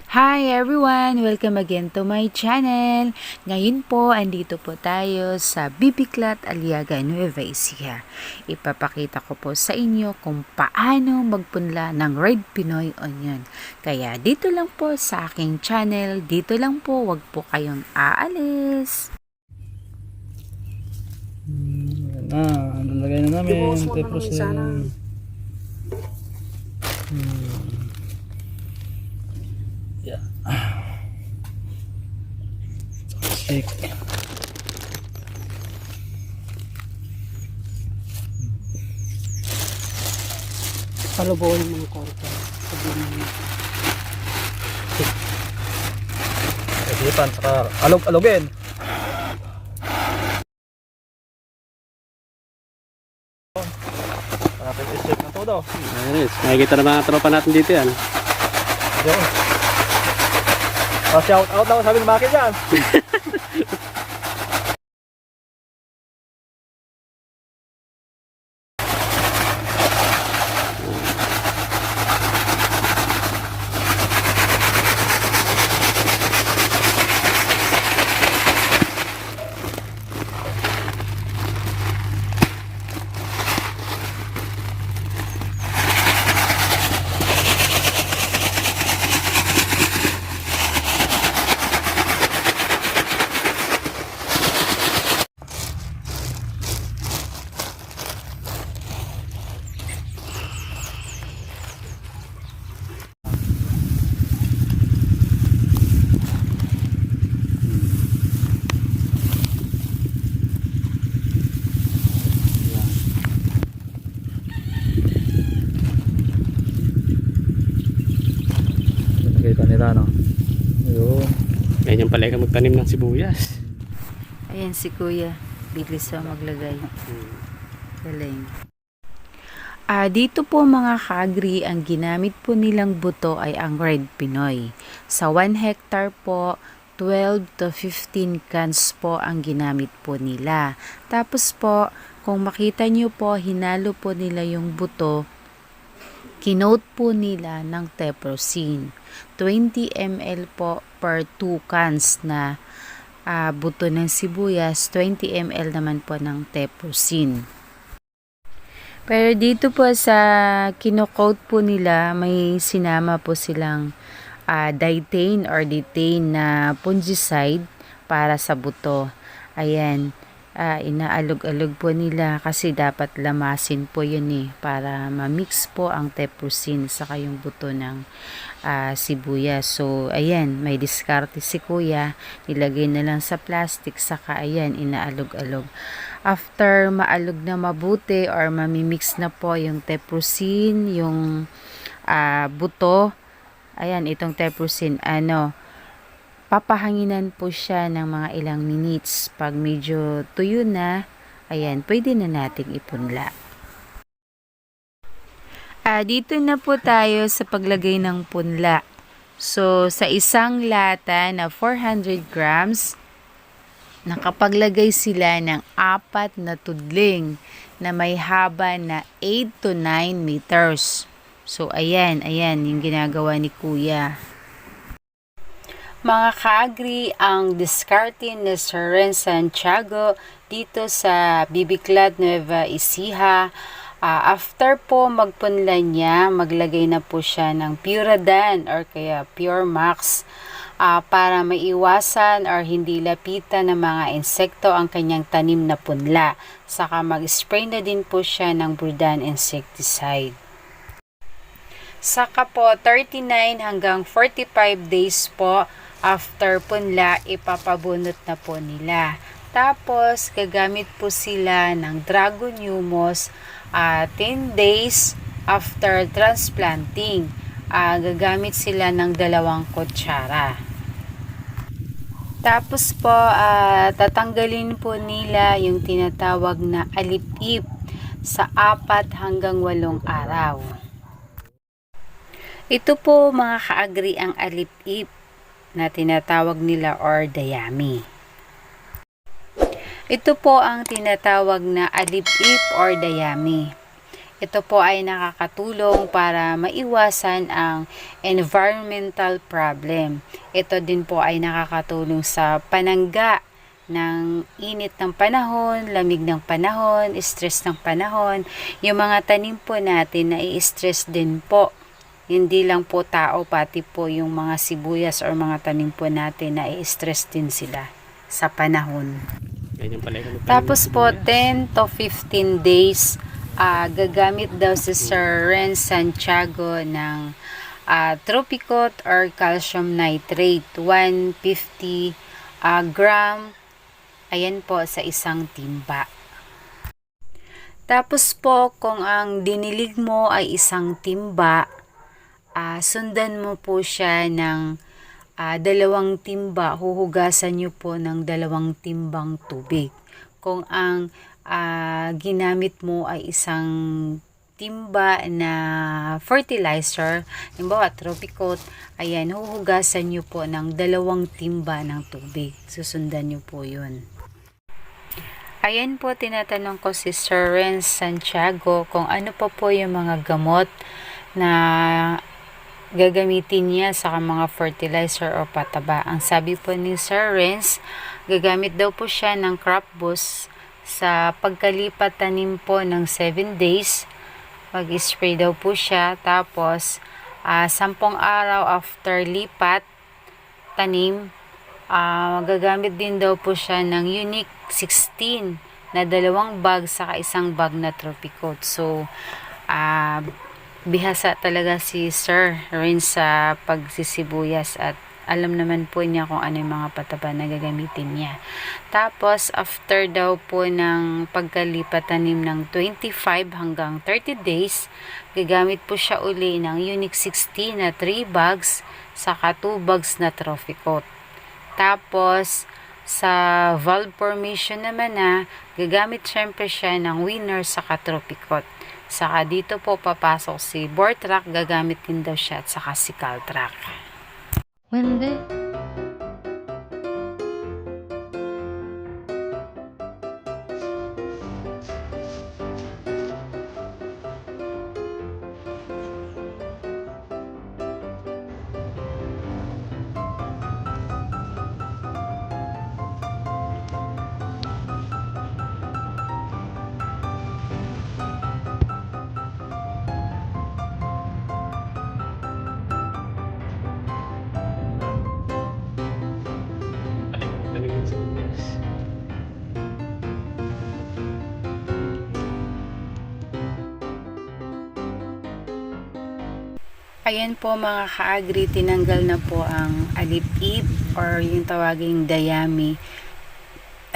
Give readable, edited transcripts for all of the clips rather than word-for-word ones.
Hi everyone! Welcome again to my channel. Ngayon po, andito po tayo sa Bibiclat, Aliaga, Nueva Ecija. Ipapakita ko po sa inyo kung paano magpunla ng Red Pinoy Onion. Kaya dito lang po sa aking channel, dito lang po, wag po kayong aalis. Nalagay na namin. Tapos yeah. Shake. Palubuhin mo ng korte. Sabihin mo. Isipan, saka alog-alogin. Natin i-shake ng todo. Ayos, makikita na mga tropa natin dito yan. Yun. Shout out lang sabi ng market yan. Nakita nila, no? Yun. Ganyan pala ka magtanim ng sibuyas. Ayan si Kuya, bilis sa maglagay. Galing. Dito po mga kagri, ang ginamit po nilang buto ay ang Red Pinoy. Sa 1 hectare po, 12 to 15 cans po ang ginamit po nila. Tapos po, kung makita nyo po, hinalo po nila yung buto, kinote po nila ng Teprosin. 20 ml po per 2 cans na buto ng sibuyas, 20 ml naman po ng Teprosin. Pero dito po sa kino-coat po nila, may sinama po silang dietane or detaine na fungicide para sa buto. Ayan, inaalog-alog po nila kasi dapat lamasin po yun para ma-mix po ang Teprosin saka yung buto ng sibuyas. So, ayan, may diskarte si Kuya. Nilagay na lang sa plastic saka ayan, inaalog-alog. After maalog na mabuti or mamimix na po yung Teprosin, yung buto, ayan, itong Teprosin, papahanginan po siya ng mga ilang minutes. Pag medyo tuyo na, ayan, pwede na nating ipunla. Dito na po tayo sa paglagay ng punla. So, sa isang lata na 400 grams, nakapaglagay sila ng 4 na tudling na may haba na 8 to 9 meters. So, ayan, yung ginagawa ni Kuya. Mga kaagri, ang diskarte ni Sir Ren Santiago dito sa Bibiclat, Nueva Ecija. After po magpunla niya, maglagay na po siya ng Puradan or kaya Pure Max para maiwasan or hindi lapitan ng mga insekto ang kanyang tanim na punla. Saka mag-spray na din po siya ng Brudan insecticide. Saka po 39 hanggang 45 days po after punla, ipapabunot na po nila. Tapos gagamit po sila ng Dragon Humus 10 days after transplanting. Gagamit sila ng 2 kutsara. Tapos po, tatanggalin po nila yung tinatawag na alip-ip sa 4 hanggang 8 araw. Ito po mga kaagri ang alip-ip na tinatawag nila or dayami. Ito po ang tinatawag na alip-ip or dayami. Ito po ay nakakatulong para maiwasan ang environmental problem. Ito din po ay nakakatulong sa panangga ng init ng panahon, lamig ng panahon, stress ng panahon. Yung mga tanim po natin na i-stress din po. Hindi lang po tao, pati po yung mga sibuyas or mga tanim po natin na i-stress din sila sa panahon. Ganyan pala yung magtanim Tapos ng po, sibuyas. 10 to 15 days, gagamit daw si Sir Renz Santiago ng Tropicot or calcium nitrate, 150 gram, ayan po, sa isang timba. Tapos po, kung ang dinilig mo ay isang timba, sundan mo po siya ng 2 timba, huhugasan nyo po ng 2 timbang tubig. Kung ang ginamit mo ay isang timba na fertilizer, halimbawa Tropicot, ayan, huhugasan nyo po ng 2 timba ng tubig. Susundan nyo po yun. Ayan po, tinatanong ko si Sir Renz Santiago kung ano pa po yung mga gamot na gagamitin niya sa mga fertilizer o pataba. Ang sabi po ni Sir Renz, gagamit daw po siya ng crop boost sa pagkalipat tanim po ng 7 days. Mag-spray daw po siya. Tapos, 10 araw after lipat tanim, gagamit din daw po siya ng Unique 16 na 2 bag saka 1 bag na Tropicot. So, bihasa talaga si Sir Renz sa pagsisibuyas at alam naman po niya kung ano yung mga pataba na gagamitin niya. Tapos, after daw po ng pagkalipat tanim ng 25 hanggang 30 days, gagamit po siya uli ng Unique 16 na 3 bags, saka 2 bags na Tropicot. Tapos, sa valve formation naman gagamit syempre siya ng Winner saka Tropicot. Saka dito po papasok si Bortrac, gagamit din daw siya at saka si Caltrac. When Tanim ng sibuyas. Ayan po mga ka-agri, tinanggal na po ang alip-ip or yung tawaging dayami.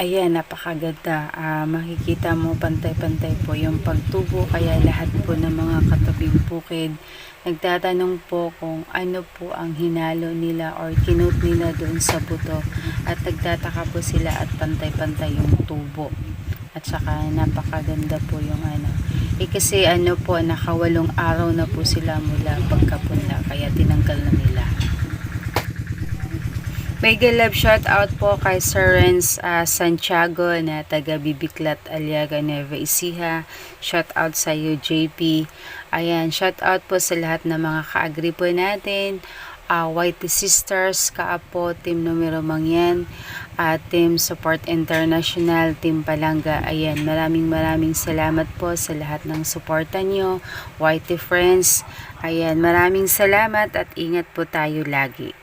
Ayan, napakaganda. Makikita mo pantay-pantay po yung pagtubo, kaya lahat po ng mga katabing bukid nagtatanong po kung ano po ang hinalo nila or kinut nila doon sa buto, at nagtataka po sila at pantay-pantay yung tubo. At saka napakaganda po yung kasi po, naka8 araw na po sila mula pagkapunla, kaya tinanggal na nila. Mega love shout out po kay Sir Renz Santiago na taga Bibiclat, Aliaga, Nueva Ecija. Shout out sa iyo, JP. Ayan, shout out po sa lahat ng mga ka-agri po natin. Whitey Sisters, Kaapo, Team Numero Mangyan, Team Support International, Team Palanga. Ayan, maraming salamat po sa lahat ng suporta nyo. Whitey Friends, ayan, maraming salamat at ingat po tayo lagi.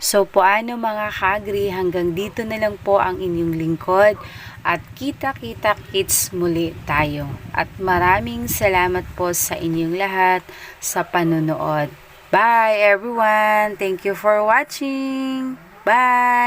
So paano mga ka-agri, hanggang dito na lang po ang inyong lingkod at kita-kita kits muli tayo. At maraming salamat po sa inyong lahat sa panonood. Bye everyone! Thank you for watching! Bye!